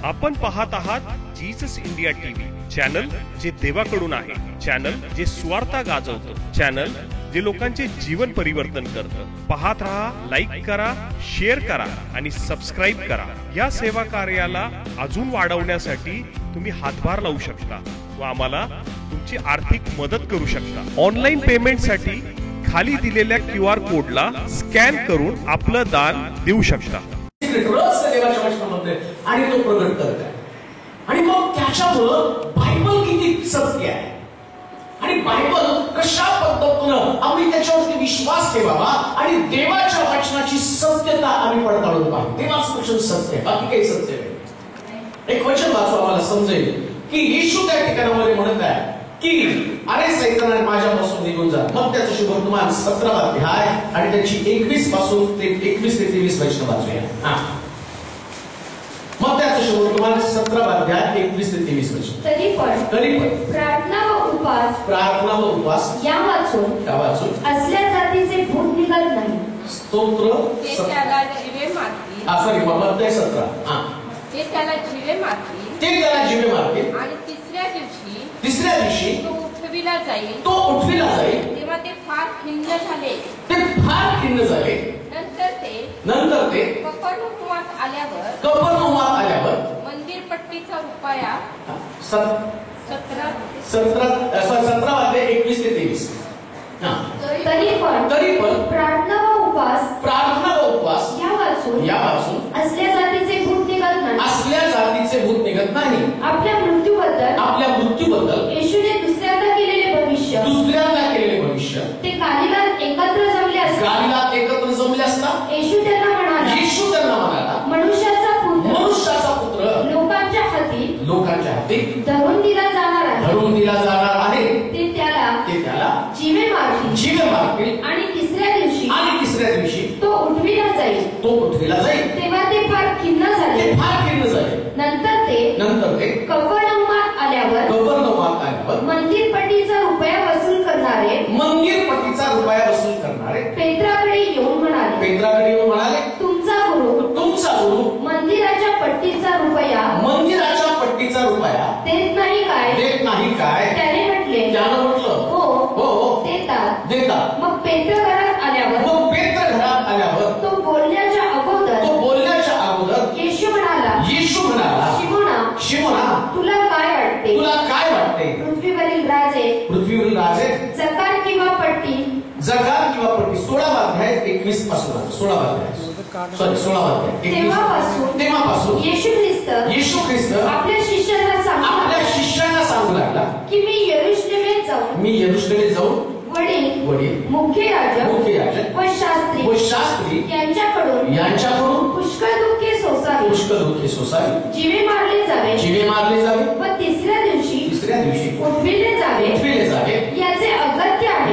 आपण पाहत आहात जीसस इंडिया टीव्ही, चॅनल जे देवाकडून आहे, चॅनल जे स्वार्थ गाजवतं, चॅनल जे लोकांचे जीवन परिवर्तन करतं. पाहत रहा, लाईक करा, शेअर करा आणि सबस्क्राईब करा. या सेवा कार्याला अजून वाढवण्यासाठी तुम्ही हातभार लावू शकता व आम्हाला तुमची आर्थिक मदत करू शकता. ऑनलाईन पेमेंटसाठी खाली दिलेल्या QR कोडला स्कॅन करून आपलं दान देऊ शकता. देवाच्या वचनामध्ये आणि तो प्रगट करत आहे. आणि मग त्याच्यामुळं बायबल किती सत्य आहे आणि बायबल कशा पद्धतीनं आम्ही त्याच्यावरती विश्वास ठेवावा आणि देवाच्या वचनाची सत्यता आम्ही पडताळून पाहू. देवाचं वचन सत्य आहे, बाकी काही सत्य नाही. एक वचन वाचू आम्हाला समजेल की येशू त्या ठिकाणामध्ये म्हणत आहे की अरे सैताना माझ्यापासून निघून जा. मग त्याचं शुभवर्तमान 17 अध्याय आणि त्याची 21 पासून ते 21 ते 23 वचन वाचूया. मग त्याचं शुभवर्तमान 17 अध्याय 21 ते 23 वचन. तरी पण प्रार्थना व उपवास या वाचून असल्या जातीचे भूत निघत नाही. स्तोत्र ते त्याला जीवे मारतील. सॉरी मत्तय 17. ते त्याला जीवे मारतील आणि तिसऱ्या दिवशी तो उठविला जाईल. तेव्हा ते फार खिन्न झाले. नंतर ते कफरनहूमात आल्यावर मंदिर पट्टीचा रुपया 17 मध्ये 21 ते 23. तरी पण प्रार्थना व उपवास या वाचून असल्या जातीचे भूत निघत नाही. आपल्या मृत्यूबद्दल येशूने दुसऱ्यांदा केलेले भविष्य ते गालिलात एकत्र जमले असता येशू त्यांना म्हणाला मनुष्याचा पुत्र लोकांच्या हाती धरून दिला जाणार आहे. ते त्याला जीवे मारतील आणि तिसऱ्या दिवशी तो उठविला जाईल. तेव्हा ते फार खिन्न झाले. नंतर ते कफरनहूमात आल्यावर मंदिर पट्टीचा रुपया वसूल करणारे पेत्राकडे येऊन म्हणाले तुमचा गुरु मंदिराच्या पट्टीचा रुपया देत नाही काय. त्याने म्हटलं हो देतात. मग पेत्र घरात आल्यावर तो बोलण्याच्या अगोदर येशू म्हणाला शिमोना तुला काय वाटते. पृथ्वीवरील राजे जकार किंवा पट्टी 16 अध्याय 21 पासून 16 अध्याय तेव्हापासून येशू ख्रिस्त आपल्या शिष्यांना सांगू लागला की मी यरूशलेमेत जाऊन वडील मुख्य याजक व शास्त्री यांच्याकडून पुष्कळ दुःखे सोसावी. जीवे मारले जावे व तिसऱ्या दिवशी उठविले जावे याचे अगत्य आहे.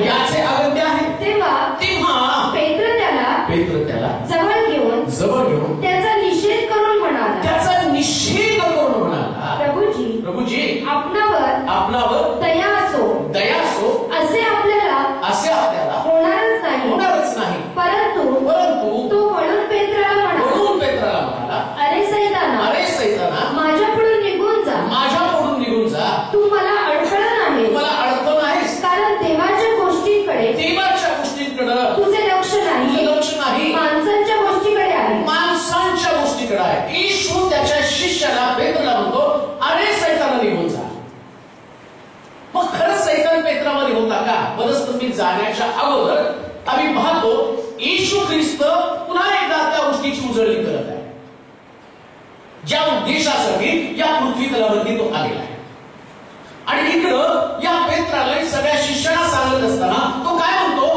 तेव्हा पेत्र त्याला जवळ घेऊन त्याचा निषेध करून म्हणाला प्रभुजी आपणावर दया असो असे आपल्याला होणारच नाही. परंतु तो वळून पेत्राला म्हणाला अरे सैताना माझ्यापुढून निघून जा. तू मला अडखळत नाहीस. कारण देवाच्या गोष्टींकडे तुझे लक्ष नाही, माणसांच्या गोष्टीकडे आहे. येशू त्याच्या शिष्याला पेत्राला म्हणतो अरे सैताना निघून जा. मग खरंच सैतान पेत्रामध्ये होता का? बरंच तुम्ही जाण्याच्या अगोदर आम्ही पाहतो येशू ख्रिस्त पुन्हा एकदा त्या गोष्टीची उजळणी करत आहे. ज्या उद्देशासाठी या पृथ्वी तलावरती तो आलेला आहे. आणि इकडं या पेत्राला सगळ्या शिष्यांना सांगत असताना तो काय म्हणतो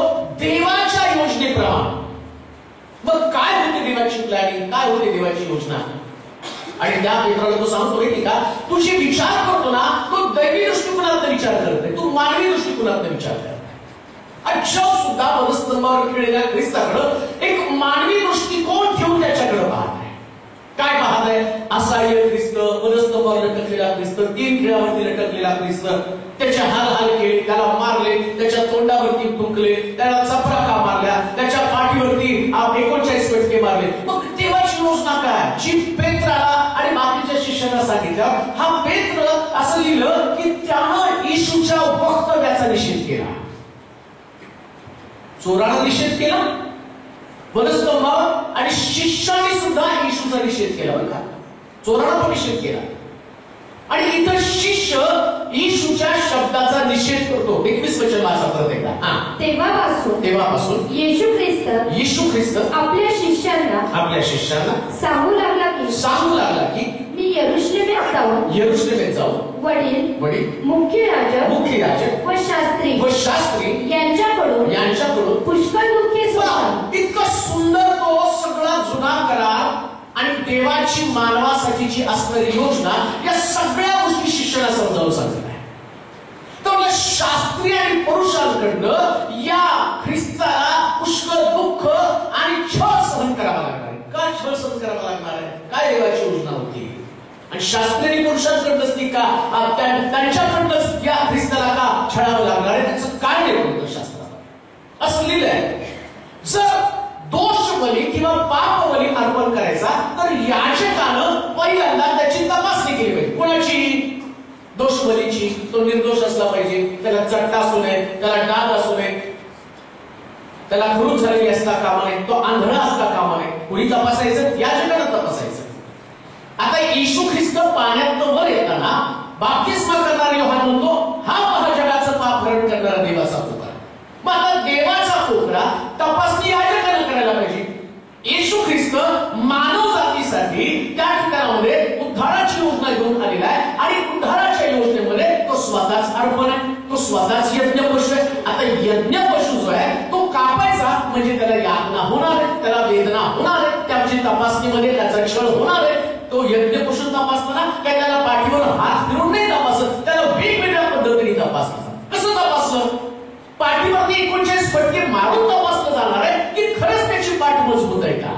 देवाच्या योजनेप्रमाणे. मग काय होते देवाची प्लॅनिंग, काय होते देवाची योजना. आणि त्या पेत्राला तो सांगतो की का तू जे विचार करतो ना तो दैवी दृष्टिकोनात विचार करत नाही, तू मानवी दृष्टिकोनात विचार करत. अक्षर सुद्धा पदस्तंभावर खेळलेल्या ख्रिस्ताकडे एक मानवी दृष्टिकोन ठेवून त्याच्याकडे पाहत आहे. काय पाहत आहे? असहाय्य ख्रिस्त, पदस्तंभावर लटकलेला ख्रिस्त, 3 खिळ्यावरती लटकलेला ख्रिस्त, त्याचे हाल केले, त्याला मारले, त्याच्या तोंडावरती थुंकले, त्याला चपराका मारल्या, त्याच्या पाठीवरती 39 फटके मारले. मग देवाची योजना काय जी पेत्राला आणि बाकीच्या शिष्यांना येशूला सांगितलं, हा पेत्र असं लिहिलं की त्यानं येशूच्या वक्तव्याचा निषेध केला. चोरानं निषेध केला, वधस्तंभावर, आणि शिष्याने सुद्धा येशूचा निषेध केला. बरं का, चोरानं पण निषेध केला. आणि इथं शिष्य येशूच्या शब्दाचा निषेध करतो. 21 वचन वाचा परत एकदा. तेव्हापासून येशू ख्रिस्त आपल्या शिष्यांना सांगू लागला की मी यरूशलेमेत जाऊन वडील मुख्य याजक व शास्त्री यांच्याकडून पुष्कळ दुःखे सोसली. इतका सुंदर तो सगळा जुना करार आणि देवाची मानवासाठीची असणारी योजना, या सगळ्या गोष्टी शिष्याला समजावून सांगत आहे. तर शास्त्री आणि पुरुषांकडनं या ख्रिस्ताला पुष्कळ दुःख आणि छळ सहन करावा लागणार आहे. का छळ सहन करावा लागणार आहे? काय देवाची योजना होती? आणि शास्त्री आणि पुरुषांकडनंच ती का, त्यांच्याकडनंच या ख्रिस्ताला का छळावं लागणार आहे? त्याचं काय नेमकं शास्त्रात असं लिहिलंय. जर दोष बली किंवा पाप बली अर्पण करायचा तर याजकानं पहिल्यांदा त्याची तपासणी केली पाहिजे. कोणाची? दोष बलीची. तो निर्दोष असला पाहिजे, त्याला चट्टा असू नये, त्याला डाग असू नये, त्याला खुरूक झालेली असता कामा नये, तो आंधळा असता कामा नये. कुणी तपासायचं? याजकानं तपासायचं. आता येशू ख्रिस्त पाण्यात वर येताना बाप्तिस्मा करणारा योहान म्हणतो, हा महाजगाचं पाप हरण करणारा देवाचा कोपरा. मग आता देवाचा कोपरा तपासणी याजकानं करायला पाहिजे. येशू ख्रिस्त मानव जातीसाठी त्या ठिकाणामध्ये उद्धाराची योजना घेऊन आलेला आहे. आणि उद्धाराच्या योजनेमध्ये तो स्वतःच अर्पण आहे, तो स्वतःच यज्ञ पशु आहे. आता यज्ञ पशु जो आहे तो कापायचा म्हणजे त्याला यातना होणार आहे, त्याला वेदना होणार आहे, त्याची तपासणीमध्ये त्याचा छळ होणार आहे. तो यज्ञ पशु तपासताना काय त्याला पाठीवर हात फिरून नाही तपासत, त्याला वेगवेगळ्या पद्धतीने तपासलं. कसं तपासलं? पाठीवरती 39 फटके मारून तपासलं जाणार आहे की खरंच त्याची पाठ मजबूत आहे का.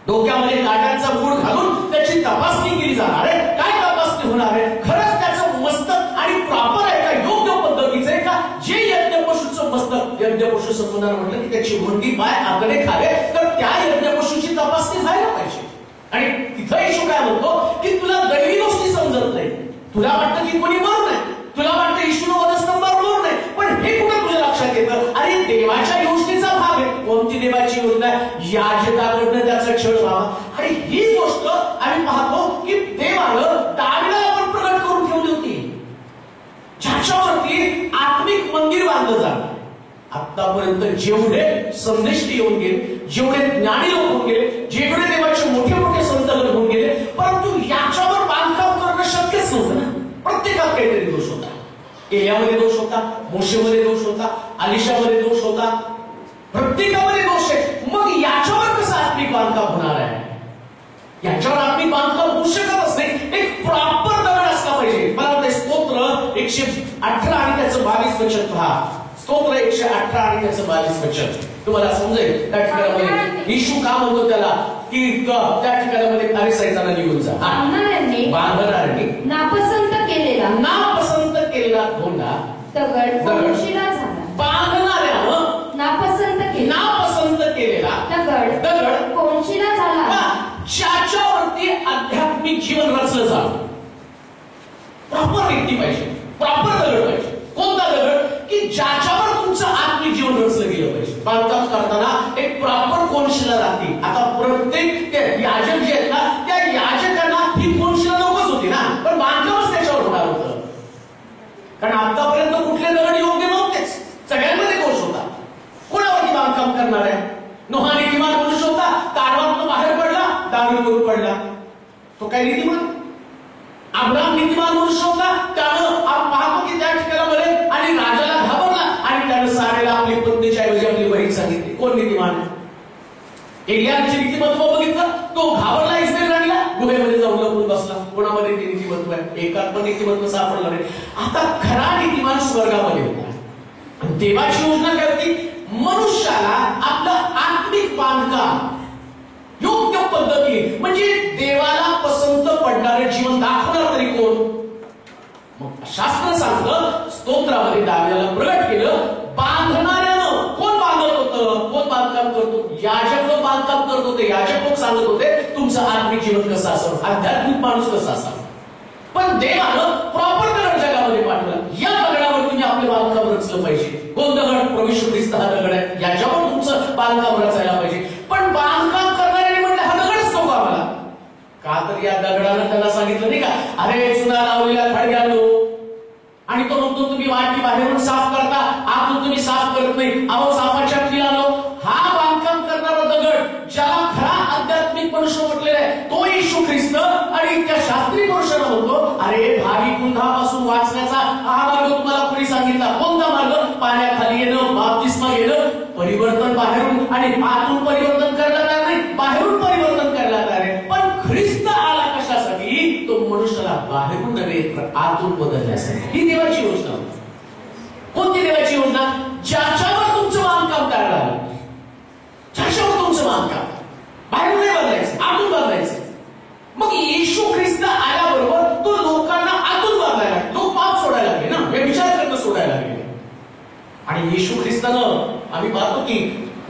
डोक्यामध्ये काट्यांचा मूळ घालून त्याची तपासणी केली जाणार आहे. काय तपासणी होणार आहे? खरंच त्याचं मस्तक आणि प्रॉपर आहे का, योग्य पद्धतीचं आहे का. जे यज्ञ पशुचं मस्तक यज्ञ पशु संबंधानं म्हटलं की त्याची मुंडी पाय आकडे खावे, तर त्या यज्ञ पशुची तपासणी व्हायला पाहिजे. आणि तिथं येशू काय म्हणतो की तुला दैवी गोष्टी समजत नाही. तुला वाटतं की कोणी मरू नये, तुला वाटतं येशूनं वधस्तंभावर मरू नये, पण हे कुठं तुझ्या लक्षात येतं? अरे देवाच्या योजनेचा भाग आहे. कोणती देवाची योजना? याजकाकडनं त्याचा छळ व्हावा. आणि ही गोष्ट आम्ही पाहतो की देवानं दाविदाला पण प्रगट करून ठेवली होती, ज्याच्यावरती आत्मिक मंदिर बांधलं जाणार. आतापर्यंत जेवढे संदेष्टी येऊन गेले, जेवढे ज्ञानी लोक होऊन गेले, जेवढे देवाचे मोठे मोठे संतगण होऊन गेले, परंतु याच्यावर बांधकाम करणं शक्यच नव्हतं ना. प्रत्येकात काहीतरी दोष होता. एलियामध्ये दोष होता, मोशेमध्ये दोष होता, अलिशामध्ये दोष होता, प्रत्येकामध्ये दोष आहे. मग याच्यावर कसं आत्मिक बांधकाम होणार आहे? याच्यावर आत्मिक बांधकाम होऊ शकतच नाही. एक प्रॉपर दगड असला पाहिजे. मला वाटतं स्तोत्र 118 आणि त्याचं 22 वचन पहा. स्तोत्र 118 आणि त्याचं 22 वचन तुम्हाला समजेल. त्या ठिकाणामध्ये येशू का म्हणतो त्याला की त्या ठिकाणामध्ये अरे सैताना निघून जा. बांधणाऱ्यांनी नापसंत केलेला धोंडा दगड कोनशिला झाला. बांधणाऱ्यानं नापसंत केलेला दगड कोनशिला झाला. ज्याच्यावरती आध्यात्मिक जीवन रचलं जावं. प्रॉपर व्यक्ती पाहिजे, प्रॉपर दगड पाहिजे. कोणता दगड? की ज्याच्यावर तुमचं आत्मिक जीवन रचलं गेलं पाहिजे. बांधकाम करताना एक प्रॉपर कोनशिला लागते. आता प्रत्येक याजक जे आहेत ना, त्या याजकांना ही कोनशिला नकोच होती ना, पण बांधकामच त्याच्यावर होणार होतं. कारण आतापर्यंत कुठले दगड योग्य नव्हतेच, सगळ्यांमध्ये दोष होता. कोणावरती बांधकाम करणार आहे? नोहा नीतिमान मनुष्य होता, ताडवातून बाहेर पडला, दारूवर पडला. तो काय नीतिमान? अब्राम नीतिमान मनुष्य होता, त्यानं आपण पाहतो की त्या ठिकाणामध्ये आणि राजाला घाबरला आणि त्यानं सारेला आपली पत्नीच्या ऐवजी आपली बहीण सांगितली. कोण नीतिमान? एलियाचे नीतिमत्व बघितलं, तो घाबरला इस्रायल राणीला, गुहेमध्ये जाऊन लपून बसला. कोणामध्ये ते नीतिमत्व आहे? एकात पण नीतिमत्व सापडलं नाही. आता खरा नीतिमान स्वर्गामध्ये होता. देवाची योजना काय होती? मनुष्याला आपलं आत्मिक बांधकाम योग्य पद्धतीने, म्हणजे देवाला पसंत पडणारे जीवन दाखवणार तरी कोण? मग शास्त्र सांगतं, स्तोत्रामध्ये दाविदाला प्रगट केलं, बांधणाऱ्यानं. कोण बांधत होतं? कोण बांधकाम करतो? याजक लोक बांधकाम करत होते. याजक लोक सांगत होते तुमचं तुमचं आत्मिक जीवन कसं असावं, आध्यात्मिक माणूस कसा असावा. पण देवानं प्रॉपर दगड जगामध्ये पाठवला. या दगडावर तुम्ही आपले बांधकाम रचलं पाहिजे. कोण दगड? प्रभू येशू ख्रिस्त हा दगड आहे, याच्यावर तुमचं बांधकाम रचायला पाहिजे. पण बांधकाम करणाऱ्याने म्हटलं हा दगडच नको आम्हाला. का तर या दगडानं त्याला सांगितलं नाही का, अरे चुना लावलेला खडग्यानो, आणि तो म्हणतो तुम्ही वाटी बाहेरून साफ करता, आतून तुम्ही साफ करत नाही. अहो सापाच्या किल्लानो, हा बांधकाम करणारा दगड ज्याला खरा आध्यात्मिक मनुष्य म्हटलेला आहे तो येशू ख्रिस्त, आणि त्या शास्त्री पुरुषाला म्हणतो अरे भावी कुंडापासून वाचण्याचा हा मार्ग तुम्हाला कोणी सांगितला. कोणता मार्ग? पाण्याखाली येणं, बाप्तिस्मा घेणं, परिवर्तन बाहेरून आणि आतून परिवर्तन करायला तयार नाही, बाहेरून परिवर्तन करायला तयार आहे. पण ख्रिस्त आला कशासाठी? तो मनुष्याला बाहेरून नव्हे तर आतून बदलण्यासाठी. ही देवाची योजना. कोणती देवाची योजना? ज्याच्यावर तुमचं बांधकाम तयार झालं, ज्याच्यावर तुमचं बांधकाम बाहेरून नाही बदलायचं, आतून बदलायचं. मग येशू ख्रिस्त आल्याबरोबर तो लोकांना आतून बदलायला, लोक पाप सोडायला लागले ना, व्यभिचार करणं सोडायला लागले. आणि येशू ख्रिस्तानं आम्ही पाहतो की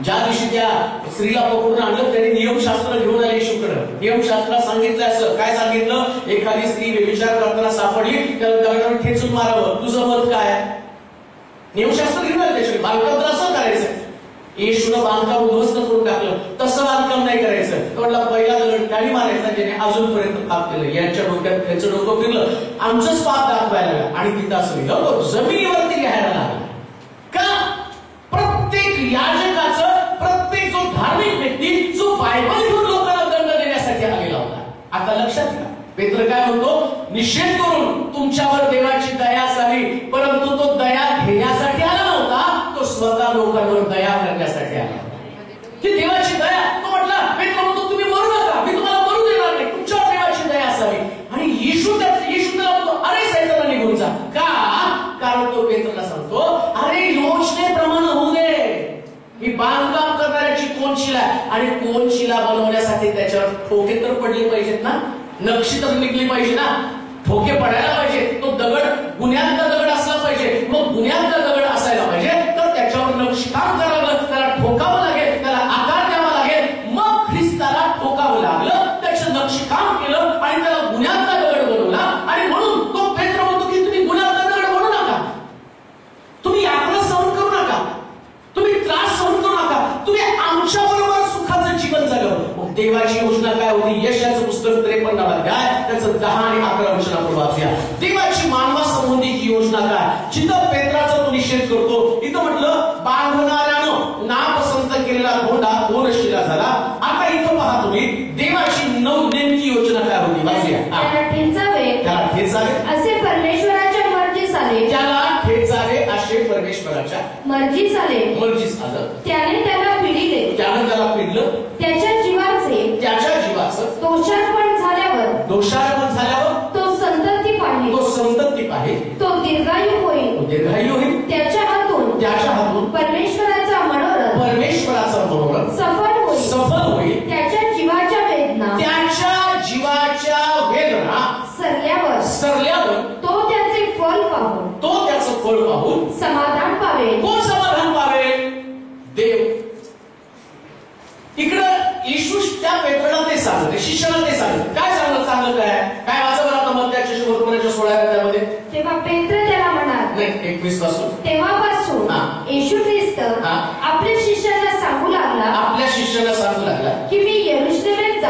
ज्या दिवशी त्या स्त्रीला पकडून आणलं त्याने नियमशास्त्र घेऊन आले येशूकडे. नियमशास्त्रात सांगितलं असं, काय सांगितलं? एखादी स्त्री व्यभिचार करताना सापडली त्याला दगडावर ठेचून मारावं. तुझं मत काय? नियमशास्त्र घेऊन आले त्याच्याकडे. बांधकाम तर असं करायचं. येशूनं बांधकाम उद्ध्वस्त करून टाकलं. तसं बांधकाम नाही करायचं. तो म्हटला पहिला दगड त्याने मारायचा ज्याने अजूनपर्यंत पाप केलं. यांच्या डोक्यात त्याचं डोकं फिरलं, आमचंच पाप दाखवायला लागलं आणि तिथं असं लिहिलं तो जमिनीवरती लिहायला लागला. का? प्रत्येक याजकाचं, प्रत्येक जो धार्मिक व्यक्ती जो बायबल घेऊन लोकांना दंड देण्यासाठी आलेला होता. आता लक्षात घ्या, पेत्र काय म्हणतो? निषेध करून तुमच्यावर देवाची दया झाली, परंतु तो दया घेण्यासाठी आला नव्हता, तो स्वतः लोकांवर दया करण्यासाठी आला होता. ती देवाची दया. तो म्हटला, पेत्र म्हणतो तुम्ही मरू नका, मी तुम्हाला मरू देणार नाही, तुमच्यावर देवाची दया असावी. आणि येशू त्याला म्हणतो अरे सैताना निघून जा. का? कारण तो पेत्रला सांगतो अरे योजनेप्रमाणे होऊ दे. मी बांधकाम करणाऱ्याची कोनशिला आणि कोनशिला बनवण्यासाठी त्याच्यावर ठोके तर पडले पाहिजेत ना, नक्षी तर निघली पाहिजे ना, ठोके पडायला पाहिजे. तो दगड गुन्ह्यातला दगड असला पाहिजे. मग गुन्ह्यातला दगड असायला पाहिजे तर त्याच्यावर नक्षीकाम करावं, त्याला ठोकावं लागेल, त्याला आकार द्यावा लागेल. मग ख्रिस्ताला ठोकावं लागलं, त्याचं नक्षीकाम केलं आणि त्याला गुन्ह्यातला दगड बनवला. आणि म्हणून तो पेत्र म्हणतो की तुम्ही गुन्ह्यातला दगड बनवू नका, तुम्ही यातना सहन करू नका, तुम्ही त्रास सहन करू नका, तुम्ही आमच्या बरोबर सुखाचं जीवन जगावं. मग देवाची योजना काय होती? यशाचं पुस्तक 53 अध्याय त्याचं 10 आणि 11 वचनाकडे वाचूया. देवाची मानवासंबंधीची योजना काय? जिथं पेत्राचा तो निषेध करतो तिथं म्हटलं बांधणाऱ्यानं नापसंत केलेला धोंडा दोनशिला झाला. आता इथं पहा तुम्ही देवाची नेमकी योजना काय होती? वाचूया. त्याला ठेचावे असे परमेश्वराच्या मर्जीस आले. त्याला ठेचावे असे परमेश्वराच्या मर्जीस आलं. त्याने त्याला पिडिले. त्यानं त्याला पिडलं. त्याच्या जीवाचं दोषार्पण झाल्यावर तो संतती पाहिली. तो दीर्घायू होईल. त्याच्या हातून परमेश्वराचा मनोरथ सफल होईल. त्याच्या जीवाच्या वेदना सरल्यावर तो त्याचे फळ पाहून समाधान पावे. कोण समाधान पावे? देव. इकडं येशू त्या पेत्राला ते सांगत, शिष्याला ते सांगत. काय सांगत काय वाचा बरं आता मत्त्याच्या 16 अध्यायामध्ये. तेव्हा पेत्र त्याला म्हणाला, नाही 21 पासून. तेव्हापासून येशू ख्रिस्त आपल्या शिष्याला सांगू लागला की मी यरूशलेमेत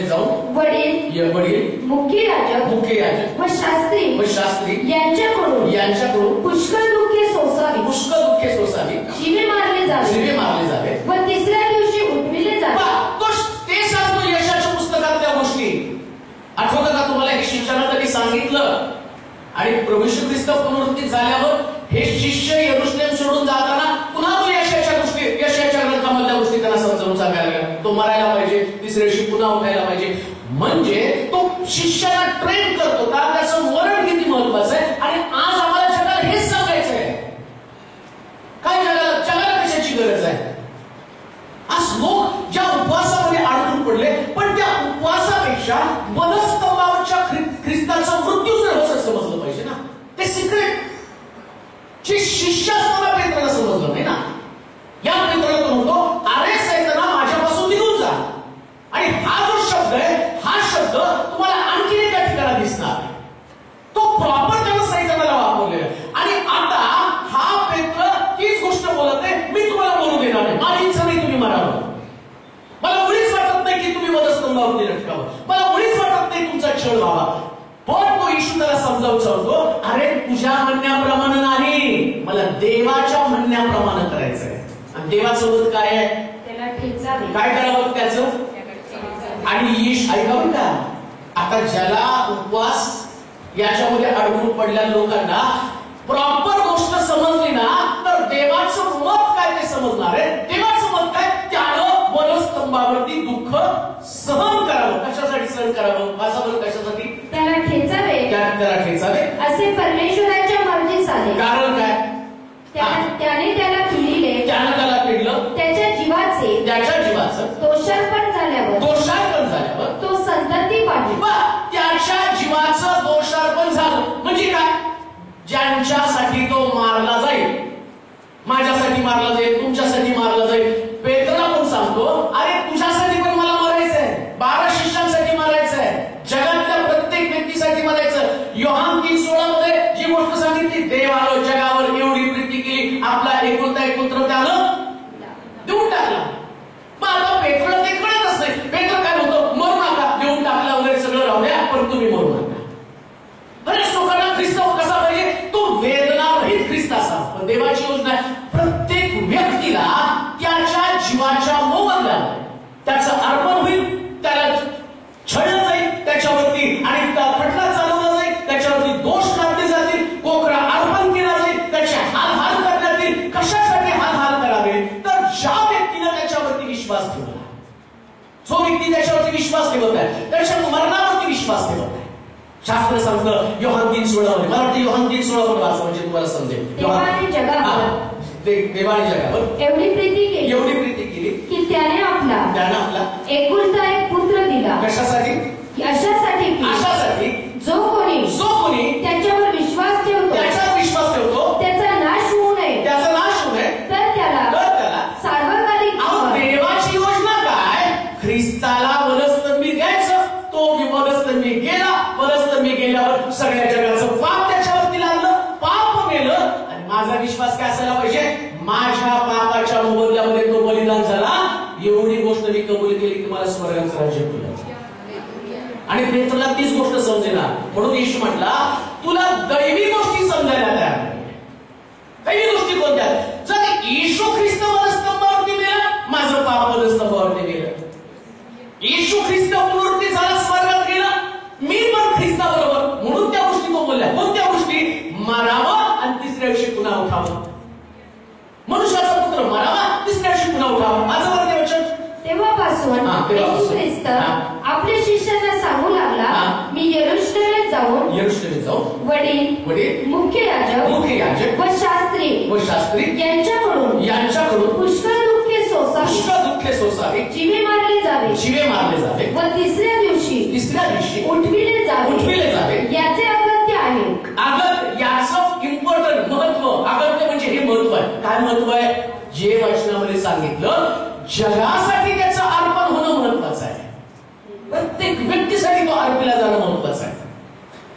जाऊन वडील मुख्य याजक व शास्त्री यांच्याकडून पुष्कळ दुःखे सोसावी, जीवे मारले जावे व तिसऱ्या दिवशी उठविले जावे. ते सांगतो यशाच्या पुस्तकातल्या गोष्टी. आठवतं का तुम्हाला? हे शिष्यानं कधी सांगितलं. आणि प्रभू येशू ख्रिस्त पुनरुत्थित झाल्यावर हे शिष्य यरूशलेम सोडून जाताना पुन्हा तो यशाच्या ग्रंथामधल्या गोष्टी त्यांना समजावून सांगायला लागला. तो मरायला पाहिजे, तिसऱ्या दिवशी पुन्हा उठायला पाहिजे. म्हणजे तो शिष्याला ट्रेन करत होता. त्याचं मरण किती महत्वाचं आहे. आणि आज आम्हाला जगाला हेच सांगायचं आहे. काय जगाला कशाची गरज आहे? आज लोक ज्या उपवासामध्ये अडकून पडले, पण त्या उपवासापेक्षा वधस्तंभावरच्या ख्रिस्ताचा मृत्यू सर्वस्व समजलं पाहिजे ना. ते सिक्रेट जे शिष्य असताना पेत्राला समजलं नाही ना. या पेत्राला तो म्हणतो अरे सैताना माझ्यापासून निघून जा. आणि हा जो शब्द आहे दिसणार आहे. तो प्रॉपर त्यानं सैतानाला वापरलेला आहे. आणि आता हा पेत्र तीच गोष्ट बोलत आहे, मी तुम्हाला बोलू देणार नाही, माझी इच्छा नाही तुम्ही मारावं, मला मुळीच वाटत नाही की तुम्ही वधस्तंभावरती लटकावं, मला मुळीच वाटत नाही तुमचा छळ व्हावा. पण तो येशू त्याला समजावून सांगतो, अरे तुझ्या म्हणण्याप्रमाणे नाही, मला देवाच्या म्हणण्याप्रमाणे करायचंय. आणि देवासोबत काय आहे, त्याला ठेचावे. काय करावं त्याचं, आणि यीश ऐकावं का. आता ज्याला उपवास याच्यामध्ये अडकून पडलेल्या लोकांना प्रॉपर गोष्ट समजली ना, तर देवाचं मत काय ते समजणार आहे. देवाचं मत काय, त्यानं वधस्तंभावरती दुःख सहन करावं. कशासाठी सहन करावं, कशासाठी, त्याला ठेचावे, त्याला ठेचावे असे परमेश्वराच्या मर्जीस आले. कारण काय, त्याने त्याला पिडिले, त्यानं त्याला पिडलं, त्याच्या जीवाचं दोषार्पण झाल्यावर तो संतती पाडली. त्याच्या जीवाचं दोषार्पण झालं म्हणजे काय, ज्यांच्यासाठी तो मारला जाईल, माझ्यासाठी मारला जाईल, तुमच्यासाठी मारला जाईल. पेत्रला पण सांगतो, अरे तुझ्यासाठी पण मला मरायचंय, 12 शिष्यांसाठी मरायचंय, जगातल्या प्रत्येक व्यक्तीसाठी मरायचं. योहान 3:16 मध्ये जी गोष्ट सांगितली, देवानं जगावर एवढी प्रीती केली, आपला एकुलता एक पुत्र त्यानं देऊन टाकला. मग आता पेत्रला ते कळतच नाही. पेत्र काय म्हणतो, मरू नका, देऊन टाकला वगैरे सगळं राहू द्या, पण तुम्ही मरू नका. बरेच लोकांना ख्रिस्त कसा पाहिजे, तो वेदना रहित ख्रिस्त असावा. पण देवाची योजना आहे, प्रत्येक व्यक्तीला त्याच्या जीवाच्या मोबदल्याने त्याचं अर्पण होईल, त्याला छळलं जाईल त्याच्यावरती, आणि खटला चालवला जाईल, त्याच्यावरती दोष टाकले जातील, कोकरा अर्पण केला जाईल, त्याचे हाल करण्यात येईल. कशासाठी हाल करावे, तर ज्या व्यक्तीने त्याच्यावरती विश्वास ठेवला, जो व्यक्ती त्याच्यावरती विश्वास ठेवत आहे, त्याच्या मरणावरती विश्वास ठेवत आहे. शास्त्र सांगतं योहान 3:16 मध्ये, मला वाटतं योहान 3:16 मध्ये वाचा म्हणजे तुम्हाला समजेल. देवाने जगावर एवढी प्रीती केली की त्याने आपला एकुलता एक पुत्र दिला. कशासाठी, अशासाठी जो कोणी त्याच्यावर विश्वास ठेवतो त्याचा नाश होऊ नये, तर त्याला सार्वकालिक. देवाची योजना काय, ख्रिस्ताला वधस्तंभी द्यायचं, तो वधस्तंभी गेला, वधस्तंभी गेल्यावर सगळ्या जगाचं पाप त्याच्यावरती लागलं, पाप मेलं. आणि माझा विश्वास काय असायला पाहिजे, माझ्या पापाच्या मोबदल्यामध्ये तो बलिदान झाला, एवढी गोष्ट मी कबूल केली की मला स्वर्गाचं राज्य मिळालं. आणि पेत्रला तीच गोष्ट समजेना, म्हणून येशू म्हटला, तुला दैवी गोष्टी समजायला तयार नाही. दैवी गोष्टी कोणत्या, जर येशू ख्रिस्त वधस्तंभावरती गेला, माझं पाप वधस्तंभावरती गेलं. येशू ख्रिस्त पुनरुत्थान झाला, स्वर्गात गेला, मी पण ख्रिस्ताबरोबर. म्हणून त्या गोष्टी तो बोलल्या, कोणत्या गोष्टी, मरावं आणि तिसऱ्या दिवशी पुन्हा उठावं. मनुष्याचा पुत्र मरावा, तिसऱ्या दिवशी पुन्हा उठावं. माझं वरती वचन. तेव्हापासून येशू ख्रिस्त आपल्या शिष्यांना सांगू लागला, मी यरूशलेमेत जाऊन वडील, मुख्य याजक व शास्त्री यांच्याकडून पुष्कळ दुःखे सोसावे, जीवे मारले जावे व तिसऱ्या दिवशी उठविले जावे, याचे अगत्य आहे. याचं इम्पॉर्टंट महत्व, अगत्य म्हणजे हे महत्व आहे. काय महत्व आहे, जे वचनामध्ये सांगितलं, जगासाठी त्याचं अर्पण होणं महत्वाचं आहे, प्रत्येक व्यक्तीसाठी तो अर्पला जाणं महत्वाचं आहे.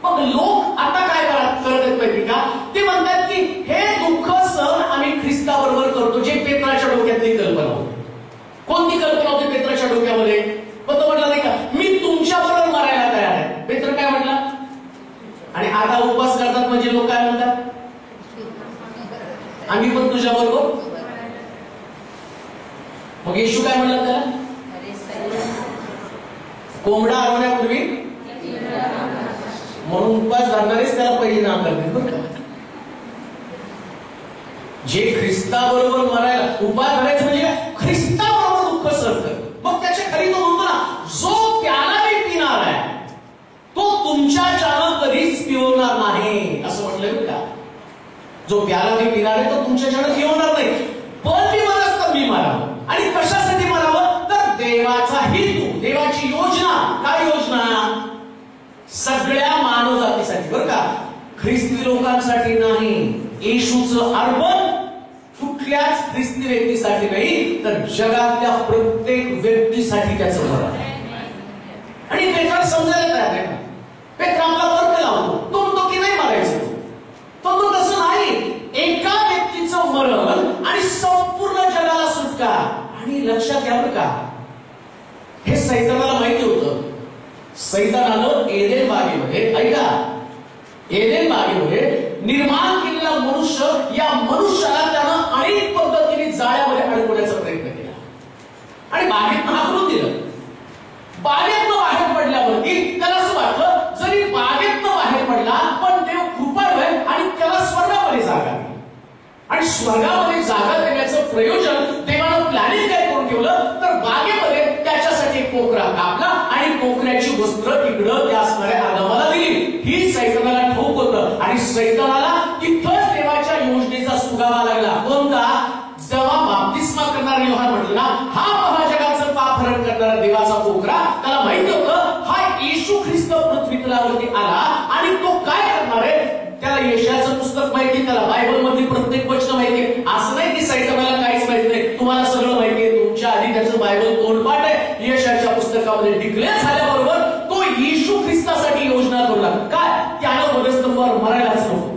मग लोक आता काय करत आहेत माहिती का, ते म्हणतात की हे दुःख सहन आम्ही ख्रिस्ताबरोबर करतो, जे पेत्राच्या डोक्यातली कल्पना होती. कोणती कल्पना होती पेत्राच्या डोक्यामध्ये, पण तो म्हटला नाही का, मी तुमच्या बरोबर मरायला तयार आहे. पेत्र काय म्हटला, आणि आता उपवास करतात म्हणजे लोक काय म्हणतात, आम्ही पण तुझ्या बरोबर. मग येशू काय म्हणला त्याला, कोंबडा हरवण्यापूर्वी म्हणून उपवास धरणारेच त्याला पहिली नाम करतील बरं का. जे ख्रिस्ताबरोबर मरायला उपवास धरायचं म्हणजे काय, ख्रिस्ताबरोबर दुःख सहन कर. मग त्याच्या खाली तो म्हणतो ना, जो प्याला मी पिणार आहे तो तुमच्याच्यानं कधीच पिवणार नाही, असं म्हटलंय बरं का. जो प्याला मी पिणार आहे तो तुमच्याच्यानं पिवणार नाही, पण मी वधस्तंभी मारावं. आणि कशासाठी मारावं, तर देवाचा हेतू, देवाची योजना. काय योजना, सगळ्या मानवजातीसाठी बरं का, ख्रिस्ती लोकांसाठी नाही. येशूचं अर्पण कुठल्याच ख्रिस्ती व्यक्तीसाठी नाही, तर जगातल्या प्रत्येक व्यक्तीसाठी त्याचं बरं आहे. आणि पेत्राला समजायला तयार आहे. पेत्र आपला त्यानं एदेन बागेमध्ये, ऐका, एदेन बागेमध्ये निर्माण केलेला मनुष्य, या मनुष्याला त्यानं अनेक पद्धतीने जाळ्यामध्ये अडकवण्याचा प्रयत्न केला आणि बागेत हाकलून दिलं. बागेतनं बाहेर पडल्यावरती त्याला असं वाटलं, जरी बागेतनं बाहेर पडला पण देव कृपाळू आहे आणि त्याला स्वर्गामध्ये जागा दिली. आणि स्वर्गामध्ये जागा देण्याचं प्रयोजन देवानं प्लॅनिंग काय करून ठेवलं, तर बागेमध्ये त्याच्यासाठी कोकरा कापला आणि कोकऱ्याची वस्त्र तिकडं त्या असणाऱ्या आदमाला दिली. ही सैतानाला ठाऊक होतं आणि सैतानाला तिथंच देवाच्या योजनेचा सुगावा लागला. कोणता? जेव्हा बाप्तिस्मा करणारा योहान म्हटलं ना, हा महाजगाचं पाप हरण करणारा देवाचा कोकरा, त्याला माहिती होतं हा येशू ख्रिस्त पृथ्वी तलावरती आला आणि तो काय करणार आहे. त्याला यशाचं पुस्तक माहिती, त्याला बायबल मधली प्रत्येक वचन माहिती. असं नाही की सैतानाला काहीच माहिती नाही, तुम्हाला सगळं माहिती आहे. तुमच्या आधी त्याचं बायबल तोंडपाठ आहे. यशाच्या पुस्तकामध्ये डिक्लेअर झाल्याबरोबर तो येशू ख्रिस्तासाठी योजना करू लागला. काय? त्यानं वधस्तंभावर मरायलाच नको.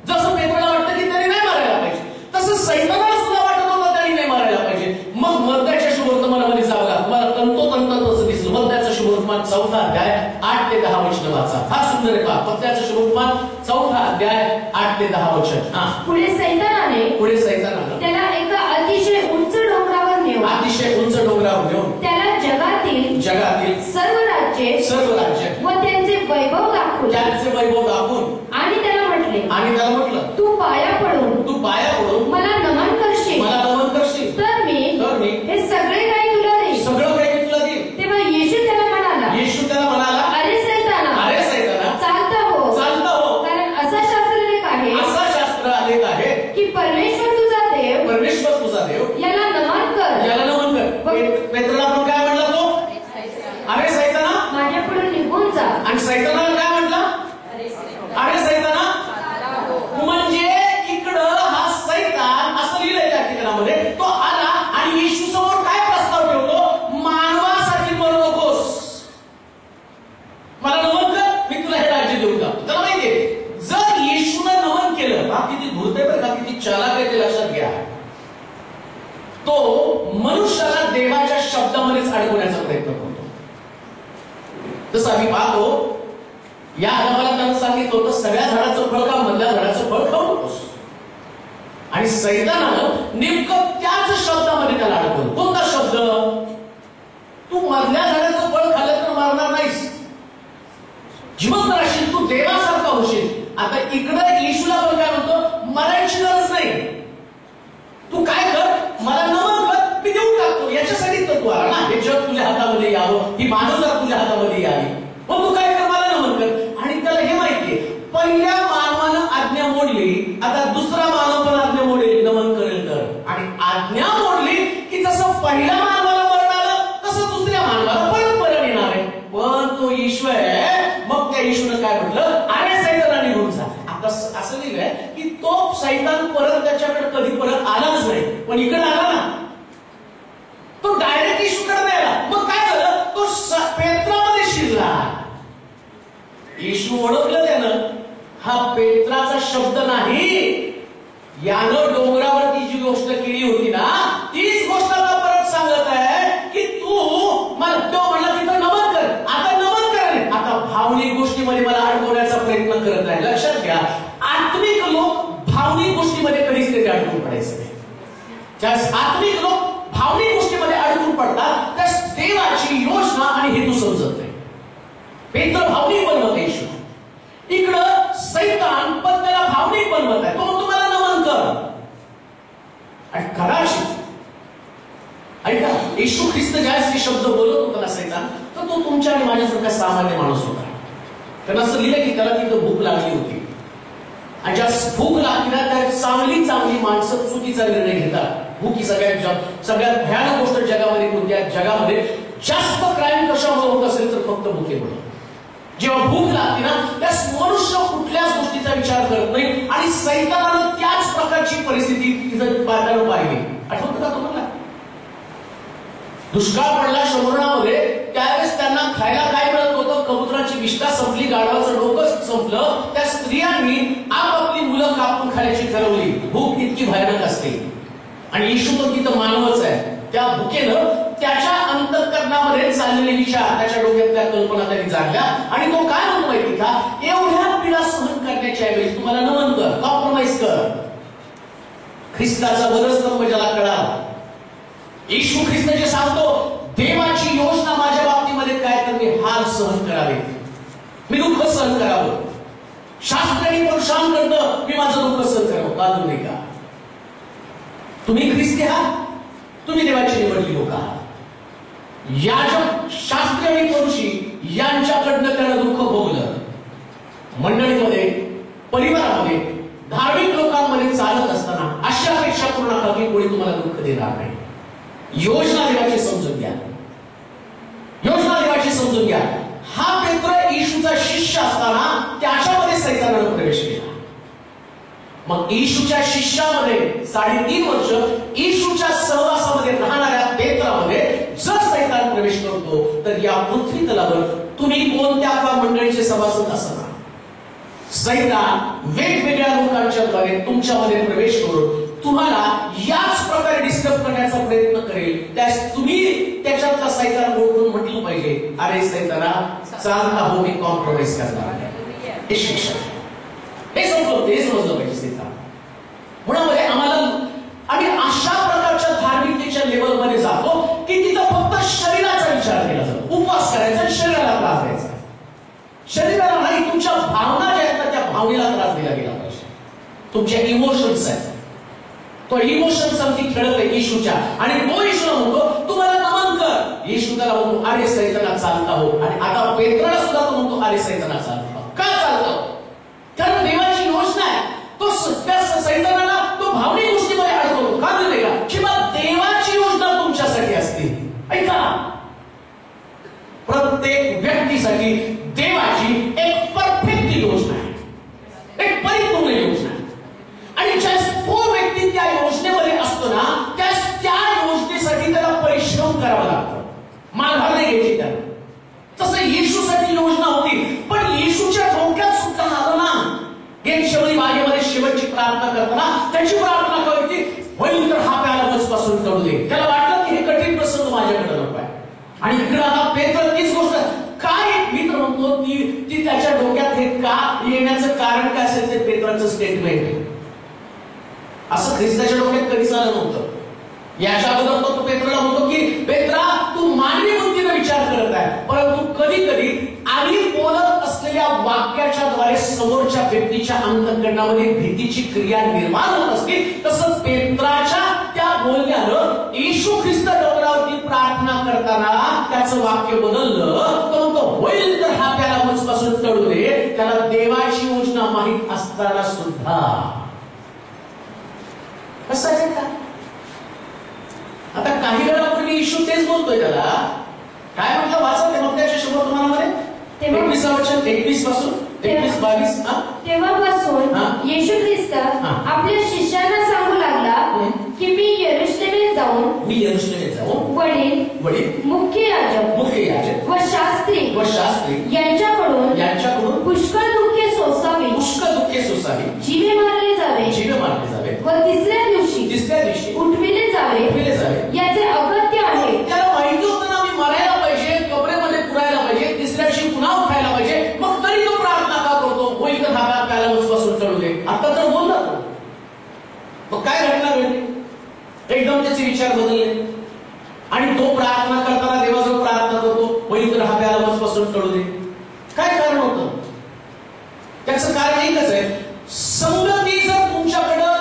जसं पेत्राला वाटतं की त्याने नाही मारायला पाहिजे, तसं सैतानाला सुद्धा वाटत होतं त्याने नाही मारायला पाहिजे. मग मत्थ्याच्या शुभवर्तमानामध्ये जावं, तुम्हाला तंतोतंत तसं दिसलं. मत्थ्याचं शुभवर्तमान 4 अध्याय 8 ते 10 वचन वाचा. फार सुंदर आहे पहा. मत्थ्याचं शुभवर्तमान 4 अध्याय 8 ते 10 वचन. पुढे सैतानाने त्याला एका अतिशय उंच डोंगरावर नेऊन, अतिशय उंच डोंगरावर नेऊन त्याला जगातील सर्व राज्ये व त्यांचे वैभव दाखवले. आणि त्याला म्हटलं, तू पाया पडून मला नमन करशील तर मी हे सगळे काही तुला देईन. तेव्हा येशू त्याला म्हणाला, अरे सैताना, चालता हो, कारण असा शास्त्र आलेख आहे की परमेश्वर तुझा देव याला नमन कर. पेत्राला पण काय म्हणला तो? अरे सैताना, माझ्यापुढे निघून जा. आणि सैतानाला काय म्हटला? अरे सैताना. म्हणजे इकडं हा सैतान, असं लिहिलंय त्या ठिकाणामध्ये, तो आला आणि येशू समोर काय प्रस्ताव ठेवतो? मानवासाठी मरू नकोस, मला नमन कर, मी तुला हे राज्य देऊ का? त्याला माहितीये जर येशूने नमन केलं, किती धूर्त आहे बरं का, किती चालाक आहे ते लक्षात घ्या. तो मनुष्याला देवाच्या शब्दामध्येच अडकवण्याचा प्रयत्न करतो. जसं आम्ही पाहतो, या आदमाला त्यानं सांगितलं होतं सगळ्या झाडाचं फळ खा, मधल्या झाडाचं फळ खाऊ नकोस. आणि सैतानानं नेमकं त्याच शब्दामध्ये त्याला अडकवलं. कोणता शब्द? तू मधल्या झाडाचं फळ खाल्लं तर मारणार नाहीस, जिवंत राहशील, तू देवासारखा होशील. आता इकडं येशूला पण काय म्हणतो? मरायची गरज नाही, तू काय कर, मला नमन कर, मी देऊन टाकतो. याच्यासाठी तर तू आला ना, हे जग तुझ्या हातामध्ये यावं, ही मानवता तुझ्या हातामध्ये यावी, मग तू काय कर, मला नमन कर. आणि त्याला हे माहितीये पहिल्या मानवानं आज्ञा मोडली, आता दुसरा मानव पण आज्ञा मोडेल, नमन करेल तर. आणि आज्ञा मोडली की जसं पहिल्या मानवाला मरण आलं तसं दुसऱ्या मानवाला परत मरण येणार आहे. पण तो येशू आहे, मग त्या येशूनं काय म्हटलं? अरे सैताना, निघून जा. आता असं लिहिलंय की तो सैतान परत त्याच्याकडे कधी परत आलाच नाही, पण इकडे आला ना, तो डायरेक्ट येशूकडे नाही आला. मग काय झालं? तो पेत्रामध्ये शिरला. येशू ओळखलं त्यानं, हा पेत्राचा शब्द नाही, यानं डोंगरावरती जी गोष्ट केली होती ना, तीच गोष्ट मला परत सांगत आहे की तू मला, तो म्हणला तिथं नमन कर, आता नमन कर, आता भावनिक गोष्टीमध्ये मला अडकवण्याचा प्रयत्न करत आहे. लक्षात घ्या, आत्मिक लोक भावनिक गोष्टीमध्ये कधीच तरी अडकून पडायचं नाही. ज्यास आत्मिक लोक भावनिक गोष्टीमध्ये अडकून पडतात, त्यास देवाची योजना आणि हेतू समजत नाही. पेत्र भावनिक बनवत आहे, येशू इकडं सैतान पण त्याला भावनिक बनवत आहे. तो म्हणतो मला नमन कर. आणि कदाचित ऐका, येशू ख्रिस्त ज्यावेळेस शब्द बोलत होता ना सैतान, तर तो तुमच्या आणि माझ्यासारखा सामान्य माणूस होता. त्यांना असं लिहिलं की त्याला तिथं भूक लागली होती, आणि ज्या भूक लागली ना, त्या चांगली चांगली माणसं चुकीचा निर्णय घेतात. भूक ही सगळ्यात भयानक गोष्ट जगामध्ये कोणत्या? जगामध्ये जास्त क्राईम कशामुळे होत असेल तर फक्त भुकेमुळे. जेव्हा भूक लागते ना, त्यास मनुष्य कुठल्याच गोष्टीचा विचार करत नाही, आणि सैतानानं त्याच प्रकारची परिस्थिती तिथं पाहिली. आठवतं का तुम्हाला? दुष्काळ पडला शमरणामध्ये, त्यावेळेस त्यांना खायला काय मिळत होतं? कबुतराची विष्ठा संपली, गाढवाचं डोकं संपलं. त्या स्त्रियांनी आपापली मुलं कापून खाण्याची ठरवली. भूक इतकी भयानक असते, आणि येशू पण तिथं मानवच आहे. त्या भुकेनं त्याच्या अंतःकरणामध्ये चाललेले विचार, त्याच्या डोक्यातल्या कल्पना त्यांनी जागल्या आणि तो काय म्हणतो माहिती का, एवढ्या पीडा सहन करण्याच्या ऐवजी तुम्हाला नमन कर, कॉम्प्रोमाइज कर. ख्रिस्ताचा वधस्तंभ ज्याला कळाला, येशू ख्रिस्त जे सांगतो देवाची योजना माझ्या बाबतीमध्ये काय, तर मी हाल सहन करावे, मी दुःख सहन करावं. शास्त्रांनी पुरुषां करतं मी माझं दुःख सहन करावं. का तुम्ही का तुम्ही ख्रिस्ती आहात, तुम्ही देवाची निवडली लोक आहात. याजक, शास्त्री आणि पुरुषी यांच्याकडनं त्यानं दुःख भोगलं. मंडळीमध्ये, परिवारामध्ये, धार्मिक लोकांमध्ये चालत असताना अशा अपेक्षा करू नका की कोणी तुम्हाला दुःख देणार नाही. योजना देवाची समजून घ्या, योजना देवाची समजून घ्या. हा पेत्र येशूचा शिष्य असताना त्याच्यामध्ये सैतानानं प्रवेश केला. मग येशूच्या शिष्यामध्ये 3.5 वर्ष येशूच्या सहवासामध्ये राहणाऱ्या पेत्रामध्ये जर सैतान प्रवेश करतो तर या पृथ्वी तलावर तुम्ही कोणत्या का मंडळीचे सभासद असणार. सैतान वेगवेगळ्या लोकांच्या द्वारे तुमच्यामध्ये प्रवेश करून तुम्हाला याच प्रकारे डिस्टर्ब करण्याचा प्रयत्न करेल. त्यास तुम्ही त्याच्यातला सैतान ओळखून म्हटलं पाहिजे, अरे सैताना चालता हो, मी कॉम्प्रोमाइज करणार. हे शिक्षण, हे समजलं पाहिजे सैतान. म्हणून आम्ही अशा प्रकारच्या धार्मिकतेच्या लेवलमध्ये जातो की तिथं फक्त शरीराचा विचार केला जातो. उपवास करायचा, शरीराला त्रास द्यायचा. शरीराला नाही, तुमच्या भावना ज्या आहेत त्या भावनेला त्रास दिला गेला पाहिजे. तुमच्या इमोशन्स आहेत, तो इमोशन्स आमची खेळत आहे येशूच्या, आणि तो येशूला म्हणतो तुम्हाला नमन कर. येशू त्याला म्हणतो अरे सैताना चालता हो. आणि आता पेत्राला सुद्धा तो म्हणतो अरे सैताना चालता हो. का चालता हो? कारण देवाची योजना आहे. तो सैतानाला तो भावनिक गोष्टीमध्ये अडकवतो. का दिले का, किंवा देवाची योजना तुमच्यासाठी असते. ऐका, प्रत्येक व्यक्तीसाठी देवाची एक परफेक्ट योजना आहे, एक परिपूर्ण योजना आहे. आणि ज्या तो व्यक्ती त्या योजनेमध्ये असतो ना, त्या योजनेसाठी त्याला परिश्रम करावा लागतो, माघार नाही घ्यायची त्याला. तसं येशूसाठी योजना होती, पण येशूच्या डोक्यात सुद्धा आलं ना. गेटशमनी बागेमध्ये शेवटची प्रार्थना करताना त्याची प्रार्थना करायची, होईल तर हा प्याला मजपासून काढू दे. त्याला वाटलं की हे कठीण प्रसंग माझ्याकडे नको आहे. आणि इकडे आता पेत्र तीच गोष्ट काय, मित्र म्हणतो ती त्याच्या डोक्यात हे का येण्याचं कारण काय असेल ते पेत्राचं स्टेटमेंट आहे. असं ख्रिस्ताच्या डोक्यात कधीच आलं नव्हतं. याच्या अगोदर तो पेत्राला म्हणतो की पेत्रा, तू मानवी बुद्धीने विचार करत आहे, परंतु कधी कधी आम्ही बोलत असलेल्या वाक्याच्या द्वारे समोरच्या व्यक्तीच्या अंतःकरणामध्ये भीतीची क्रिया निर्माण होत असते. तसं पेत्राच्या त्या बोलण्यानं येशू ख्रिस्त डोंगरावरती प्रार्थना करताना त्याचं वाक्य बदललं. तो होईल तर हा त्याला मजपासून टळू दे. त्याला देवाची योजना माहीत असताना सुद्धा कसं आहे का. आता काही वेळापूर्वी येशू तेच बोलतोय त्याला, काय म्हटलं वाचा ते मग त्याच्या शब्द तुम्हाला 21 पासून 22. तेव्हापासून येशू ख्रिस्त आपल्या शिष्यांना सांगू लागला की मी यरूशलेमेत जाऊन वडील, मुख्य याजक व शास्त्री यांच्याकडून पुष्कळ दुःखे सोसावी, जीवे मारले जावे व तिसऱ्या दिवशी उठविले जावे याचे अगत्य आहे. त्याला माहिती होतं ना, मी मरायला पाहिजे, कबरेमध्ये पुरायला पाहिजे, तिसऱ्या दिवशी पुन्हा उठायला पाहिजे. मग तरी तो प्रार्थना का करतो, होईल तर हा प्याला मजपासून टळू दे. आता तर बोलला तो. मग काय घटना घडली, एकदम त्याचे विचार बदलले आणि तो प्रार्थना करताना देवाजवळ प्रार्थना करतो, होईल तर हा प्याला मजपासून टळू दे. काय कारण होतं त्याचं? कारण एकच आहे, संगती जर तुमच्याकडं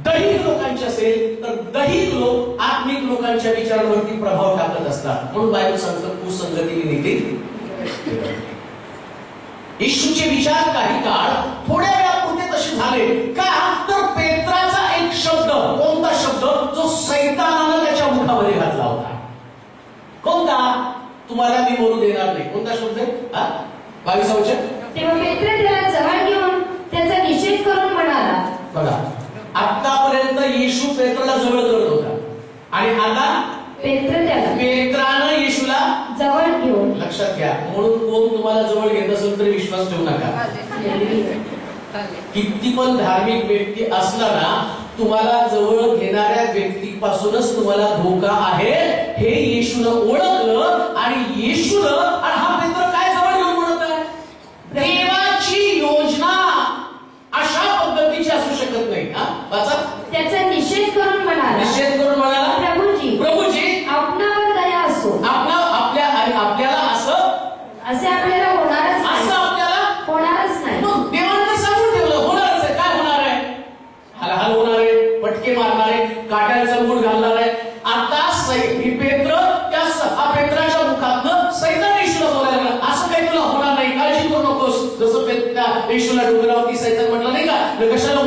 दहिक लोकांची असेल तर दहिक लोक आत्मिक लोकांच्या विचारांवरती प्रभाव टाकत असतात. म्हणून बायबल सांगतं कुसंगतीने नीती. येशूचे विचार काही काळ थोड्या वेळापुरते तसे झाले का, तर पेत्राचा एक शब्द, कोणता शब्द जो सैतानानं त्याच्या मुखामध्ये घातला होता, कोणता, तुम्हाला मी बोलू देणार नाही. कोणता शब्द आहे? 22. तेव्हा पेत्र त्याला जवळ घेऊन त्याचा निषेध करून म्हणाला. बघा, आतापर्यंत येशू पेत्राला जवळ करत होता आणि आता पेत्रानं येशूला जवळ घेऊन. लक्षात घ्या, म्हणून कोण तुम्हाला जवळ घेत असेल तरी विश्वास ठेवू नका. किती पण धार्मिक व्यक्ती असला ना, तुम्हाला जवळ घेणाऱ्या व्यक्तीपासूनच तुम्हाला धोका आहे हे येशूनं ओळखलं. आणि येशूनं, आणि हा पेत्र काय जवळ घेऊन म्हणत आहे, देवाची योजना अशा पद्धतीची असू शकत नाही. वाचा, त्याचा निषेध करून म्हणाला, प्रभूजी आपणावर दया असो. आपल्याला असे आपल्याला होणारच नाही. मग देवाने सांगून ठेवलं होणारच आहे. काय होणार आहे? हाल होणार आहे, पटके मारणार आहे, काट्याचा मूठ घालणार आहे. आता पेत्र, त्या पेत्राच्या मुखातनं सैतान येशूला बोलायला लागला, असं काही तुला होणार नाही, काळजी करू नकोस. जसं येशूला डोंगरावरती सैतान म्हटलं नाही का, कशाला